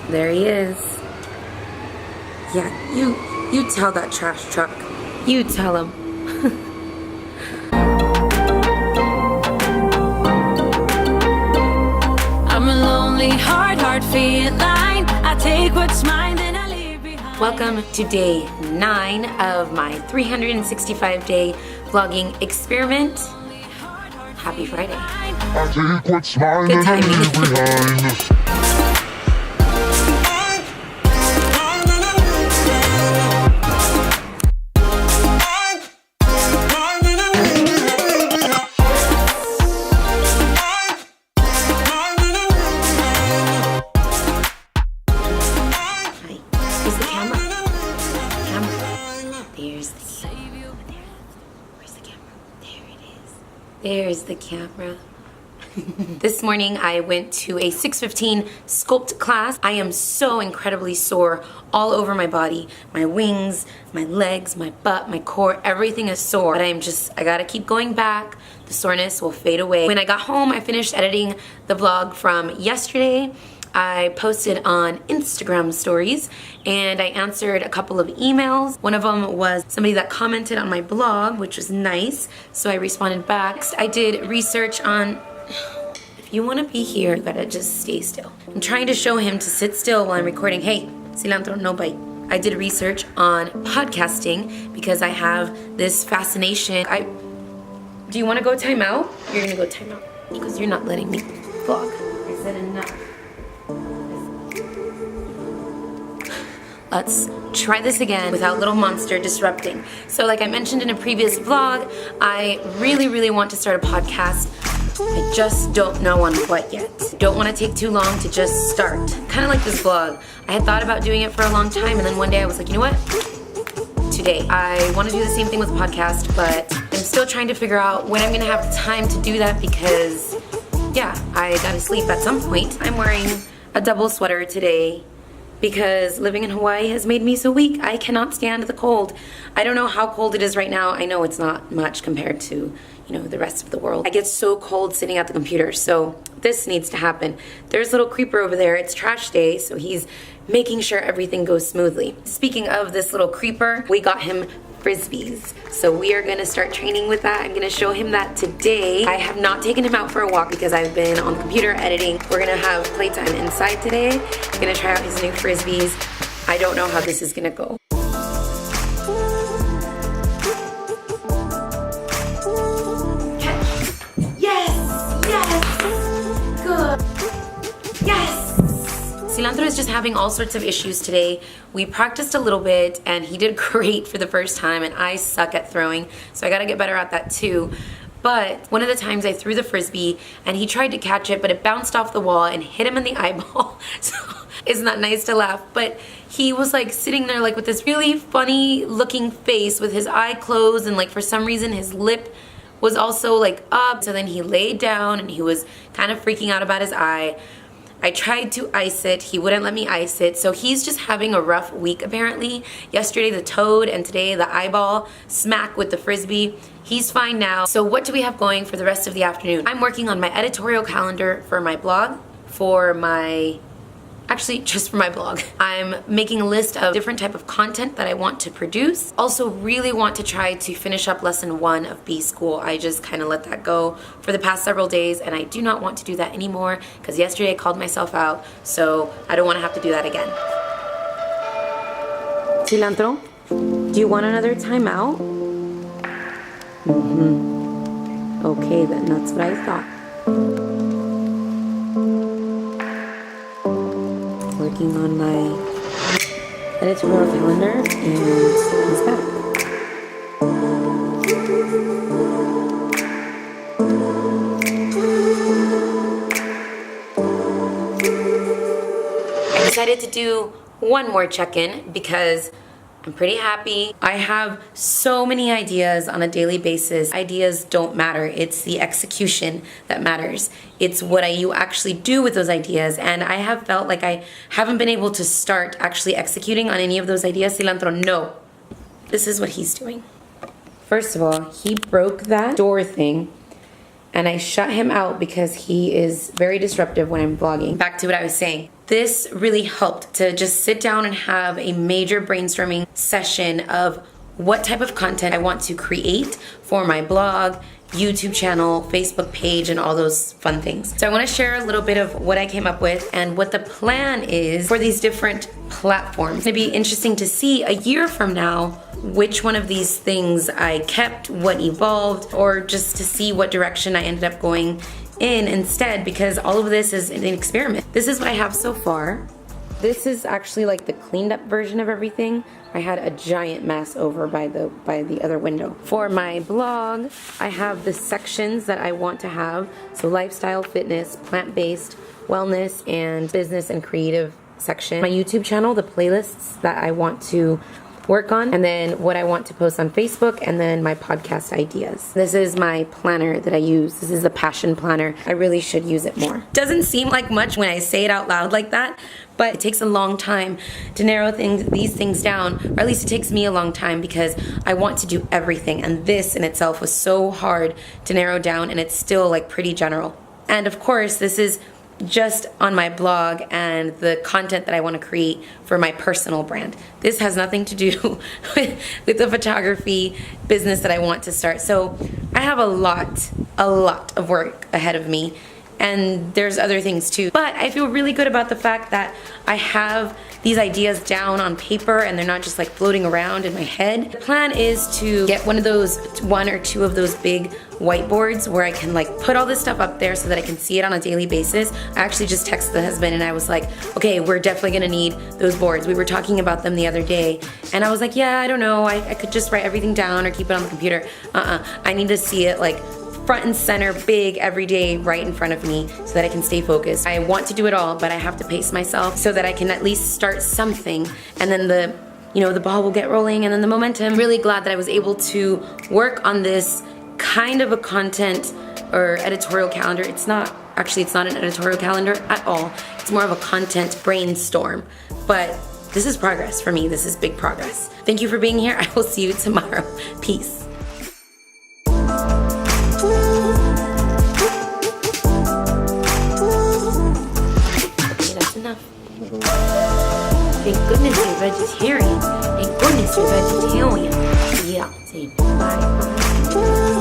There he is. Yeah, you tell that trash truck. You tell him. I'm a lonely heart feline. I take what's mine, then I leave behind. Welcome to day 9 of my 365-day vlogging experiment. Happy Friday. I take what's mine. Good timing. And leave behind. There's the camera. This morning I went to a 6:15 sculpt class. I am so incredibly sore all over my body. My wings, my legs, my butt, my core, everything is sore. But I gotta keep going back. The soreness will fade away. When I got home, I finished editing the vlog from yesterday. I posted on Instagram stories and I answered a couple of emails. One of them was somebody that commented on my blog, which was nice, so I responded back. I did research on, if you want to be here, you gotta just stay still. I'm trying to show him to sit still while I'm recording. Hey, Cilantro, no bite. I did research on podcasting because I have this fascination. Do you want to go time out? You're gonna go time out because you're not letting me vlog. I said enough. Let's try this again without Little Monster disrupting. So like I mentioned in a previous vlog, I really want to start a podcast. I just don't know on what yet. Don't want to take too long to just start. Kind of like this vlog. I had thought about doing it for a long time and then one day I was like, you know what? Today. I want to do the same thing with the podcast, but I'm still trying to figure out when I'm going to have time to do that because, yeah, I gotta sleep at some point. I'm wearing a double sweater today because living in Hawaii has made me so weak. I cannot stand the cold. I don't know how cold it is right now. I know it's not much compared to, the rest of the world. I get so cold sitting at the computer, so this needs to happen. There's little creeper over there. It's trash day, so he's making sure everything goes smoothly. Speaking of this little creeper, we got him frisbees. So we are gonna start training with that. I'm gonna show him that today. I have not taken him out for a walk because I've been on the computer editing. We're gonna have playtime inside today. I'm gonna try out his new frisbees. I don't know how this is gonna go. Catch. Yes, good. Yes. Cilantro is just having all sorts of issues today. We practiced a little bit and he did great for the first time and I suck at throwing, so I gotta get better at that too. But one of the times I threw the frisbee and he tried to catch it, but it bounced off the wall and hit him in the eyeball. So it's not nice to laugh, but he was like sitting there like with this really funny looking face with his eye closed and like for some reason his lip was also like up. So then he laid down and he was kind of freaking out about his eye. I tried to ice it. He wouldn't let me ice it. So he's just having a rough week apparently. Yesterday the toad and today the eyeball smack with the frisbee. He's fine now. So what do we have going for the rest of the afternoon? I'm working on my editorial calendar for my blog, actually just for my blog. I'm making a list of different type of content that I want to produce. Also really want to try to finish up lesson 1 of B School. I just kind of let that go for the past several days and I do not want to do that anymore because yesterday I called myself out, so I don't want to have to do that again. Cilantro, do you want another timeout? Okay then, that's what I thought. Working on my editorial calendar and he's back. I decided to do one more check-in because I'm pretty happy. I have so many ideas on a daily basis. Ideas don't matter. It's the execution that matters. It's what you actually do with those ideas. And I have felt like I haven't been able to start actually executing on any of those ideas. Cilantro, no. This is what he's doing. First of all, he broke that door thing and I shut him out because he is very disruptive when I'm vlogging. Back to what I was saying. this really helped to just sit down and have a major brainstorming session of what type of content I want to create for my blog, YouTube channel, Facebook page, and all those fun things. So I want to share a little bit of what I came up with and what the plan is for these different platforms. It'd be interesting to see a year from now which one of these things I kept, what evolved, or just to see what direction I ended up going in instead, because all of this is an experiment. This is what I have so far. This is actually like the cleaned up version of everything. I had a giant mess over by the other window. For my blog, I have the sections that I want to have. So lifestyle, fitness, plant-based, wellness, and business and creative section. My YouTube channel, the playlists that I want to work on, and then what I want to post on Facebook, and then my podcast ideas. This is my planner that I use. This is a passion planner. I really should use it more. Doesn't seem like much when I say it out loud like that, but it takes a long time to narrow these things down, or at least it takes me a long time because I want to do everything, and this in itself was so hard to narrow down, and it's still like pretty general. And of course, this is just on my blog and the content that I want to create for my personal brand. This has nothing to do with the photography business that I want to start. So I have a lot of work ahead of me, and there's other things too. But I feel really good about the fact that I have these ideas down on paper and they're not just like floating around in my head. The plan is to get one or two of those big whiteboards where I can like put all this stuff up there so that I can see it on a daily basis. I actually just texted the husband and I was like, okay, we're definitely gonna need those boards. We were talking about them the other day and I was like, yeah, I don't know, I could just write everything down or keep it on the computer. I need to see it like front and center, big, every day, right in front of me so that I can stay focused. I want to do it all, but I have to pace myself so that I can at least start something, and then the ball will get rolling, and then the momentum. I'm really glad that I was able to work on this kind of a content or editorial calendar. It's not an editorial calendar at all. It's more of a content brainstorm, but this is progress for me. This is big progress. Thank you for being here. I will see you tomorrow. Peace. Thank goodness you're vegetarian. Thank goodness you're vegetarian. Yeah, say bye.